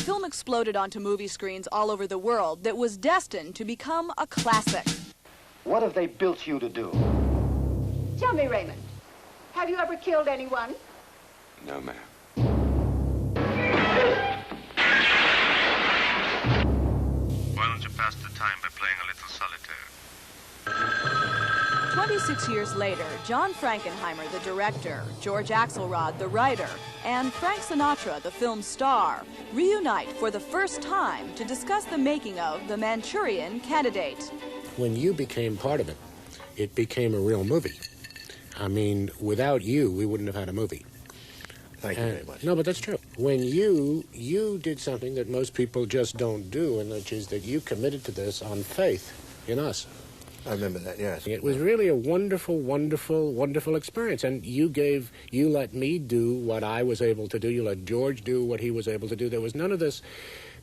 film exploded onto movie screens all over the world that was destined to become a classic. What have they built you to do? Tell me, Raymond, have you ever killed anyone? No, ma'am. Why don't you pass the time by playing a little solitaire? 26 years later, John Frankenheimer, the director, George Axelrod, the writer, and Frank Sinatra, the film's star, reunite for the first time to discuss the making of The Manchurian Candidate. When you became part of it, it became a real movie. I mean, without you, we wouldn't have had a movie. Thank you very much. No, but that's true. When you did something that most people just don't do, and which is that you committed to this on faith in us. I remember that, yes. It was really a wonderful, wonderful, wonderful experience. And you let me do what I was able to do. You let George do what he was able to do. There was none of this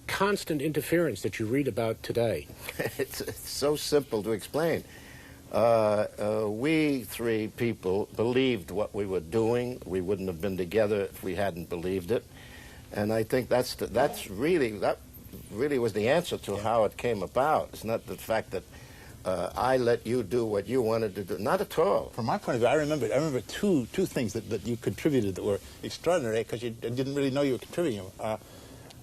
constant interference that you read about today. It's so simple to explain. We three people believed what we were doing. We wouldn't have been together if we hadn't believed it. And I think that really was the answer to how it came about. It's not the fact that I let you do what you wanted to do. Not at all. From my point of view, I remember two things that you contributed that were extraordinary because you didn't really know you were contributing.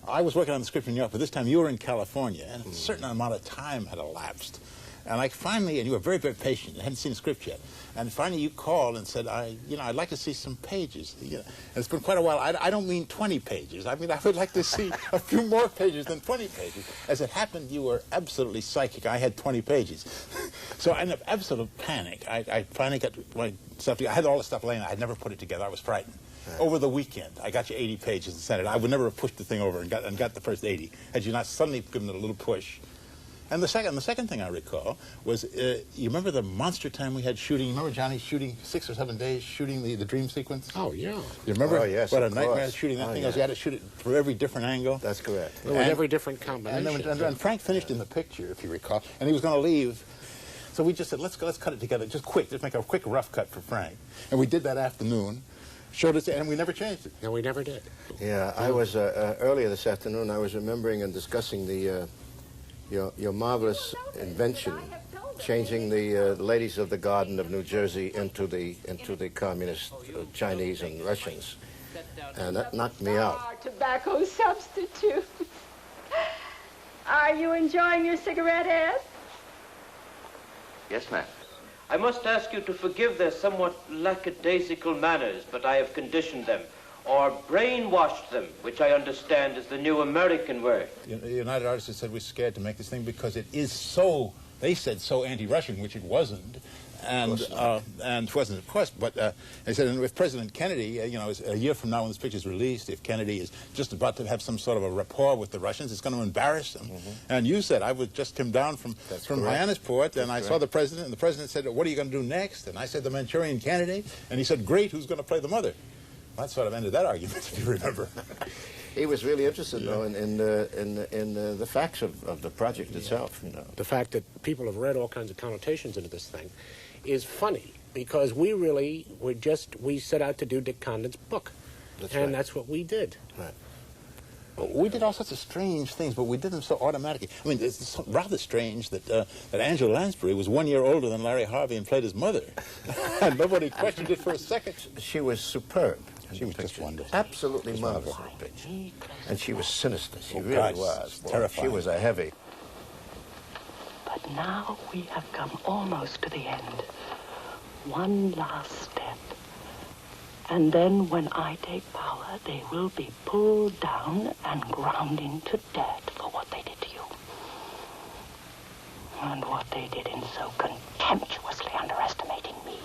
I was working on the script in New York, but this time you were in California, and a certain amount of time had elapsed. And I finally, and you were very, very patient, you hadn't seen the script yet, and finally you called and said, I'd like to see some pages. And it's been quite a while. I don't mean 20 pages. I mean, I would like to see a few more pages than 20 pages. As it happened, you were absolutely psychic. I had 20 pages. So in an absolute panic, I finally got my stuff together. I had all the stuff laying out. I had never put it together. I was frightened. Right. Over the weekend, I got you 80 pages and sent it. I would never have pushed the thing over and got the first 80 had you not suddenly given it a little push. And the second thing I recall was, you remember the monster time we had shooting? Remember Johnny shooting 6 or 7 days shooting the dream sequence? Oh, yeah. You remember? Oh, yes, what a of nightmare course. shooting that thing Yeah. was. You had to shoot it for every different angle. That's correct. With every different combination. And Frank finished in the picture, if you recall, and he was going to leave. So we just said, let's cut it together, just make a quick rough cut for Frank. And we did that afternoon. Showed us, and we never changed it. No, we never did. Yeah, I was, earlier this afternoon, I was remembering and discussing your marvelous invention, changing the ladies of the Garden of New Jersey into the communist Chinese and Russians. And that knocked me out. Tobacco substitute. Are you enjoying your cigarette, Ed? Yes, ma'am. I must ask you to forgive their somewhat lackadaisical manners, but I have conditioned them, or brainwashed them, which I understand is the new American word. The United Artists said we're scared to make this thing because it is so, they said, so anti-Russian, which it wasn't. And it wasn't, of course, but they said, and with President Kennedy, a year from now when this picture is released, if Kennedy is just about to have some sort of a rapport with the Russians, it's going to embarrass them. And you said, I was just came down from Hyannisport, and I saw the President, and the President said, what are you going to do next? And I said, the Manchurian Candidate. And he said, great, who's going to play the mother? Well, that sort of ended that argument, if you remember. He was really interested, though, in the facts of the project itself. The fact that people have read all kinds of connotations into this thing is funny, because we set out to do Dick Condon's book. That's what we did. Right. We did all sorts of strange things, but we did them so automatically. I mean, it's rather strange that Angela Lansbury was 1 year older than Larry Harvey and played his mother. And nobody questioned it for a second. She was superb. She was just wonderful. Absolutely marvelous. And she was sinister. She really was. Terrifying. She was a heavy. But now we have come almost to the end. One last step. And then when I take power, they will be pulled down and ground into dirt for what they did to you. And what they did in so contemptuously underestimating me.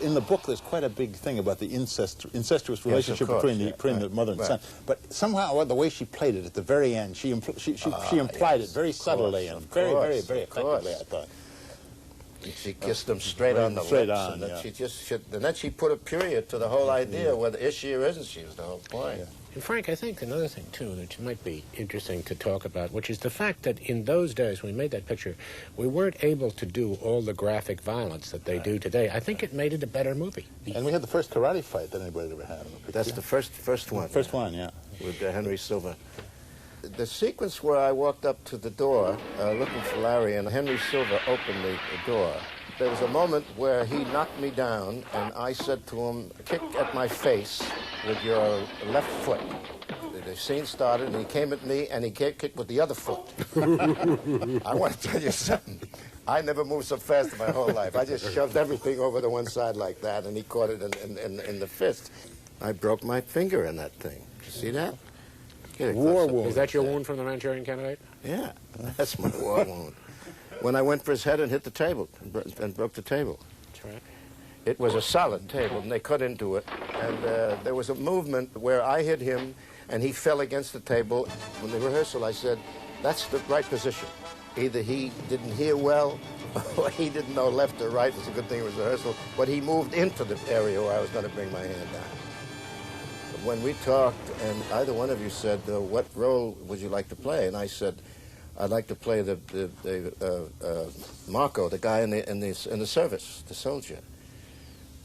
In the book, there's quite a big thing about the incestuous relationship between the mother and son. But somehow, the way she played it at the very end, she implied it very subtly and very, very, very effectively, I thought. She kissed him straight on the lips, and then she put a period to the whole idea, whether is she or isn't she, was the whole point. Yeah. And Frank, I think another thing, too, that might be interesting to talk about, which is the fact that in those days, when we made that picture, we weren't able to do all the graphic violence that they do today. I think it made it a better movie. And we had the first karate fight that anybody ever had. That's the first one. First one, yeah. With Henry Silva. The sequence where I walked up to the door looking for Larry, and Henry Silver opened the door, there was a moment where he knocked me down, and I said to him, kick at my face with your left foot. The scene started, and he came at me, and he kicked with the other foot. I want to tell you something. I never moved so fast in my whole life. I just shoved everything over to one side like that, and he caught it in the fist. I broke my finger in that thing. You see that? War wound. Is that your wound from the Manchurian Candidate? Yeah, that's my war wound. When I went for his head and hit the table and broke the table. That's right. It was a solid table, and they cut into it. And there was a movement where I hit him, and he fell against the table. In the rehearsal, I said, that's the right position. Either he didn't hear well, or he didn't know left or right. It's a good thing it was rehearsal. But he moved into the area where I was going to bring my hand down. When we talked, and either one of you said, what role would you like to play? And I said, I'd like to play the Marco, the guy in the service, the soldier,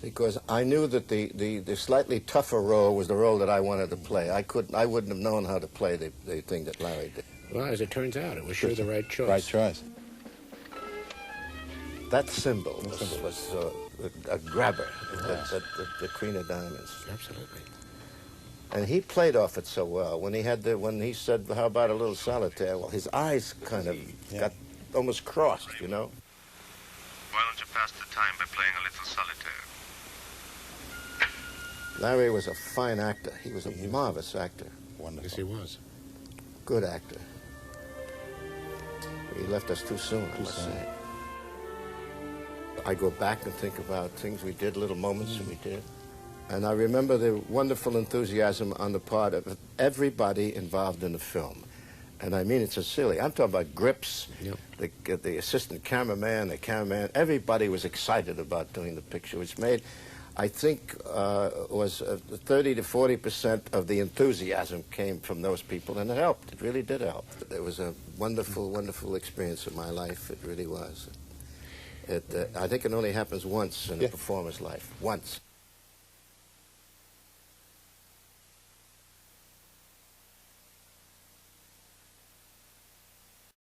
because I knew that the slightly tougher role was the role that I wanted to play. I wouldn't have known how to play the thing that Larry did. Well, as it turns out, it was sure the right choice. Right choice. That symbol was a grabber, the Queen of Diamonds. Absolutely. And he played off it so well. When he said, how about a little solitaire? Well, his eyes kind of got almost crossed, you know. Why don't you pass the time by playing a little solitaire? Larry was a fine actor. He was a marvelous actor. Wonderful. Yes, he was. Good actor. He left us too soon, I must say. I go back and think about things we did, little moments that we did. And I remember the wonderful enthusiasm on the part of everybody involved in the film. And I mean it sincerely. I'm talking about grips, the assistant cameraman, the cameraman. Everybody was excited about doing the picture, which made, I think, was 30 to 40% of the enthusiasm came from those people, and it helped. It really did help. It was a wonderful, wonderful experience of my life. It really was. I think it only happens once in a performer's life. Once.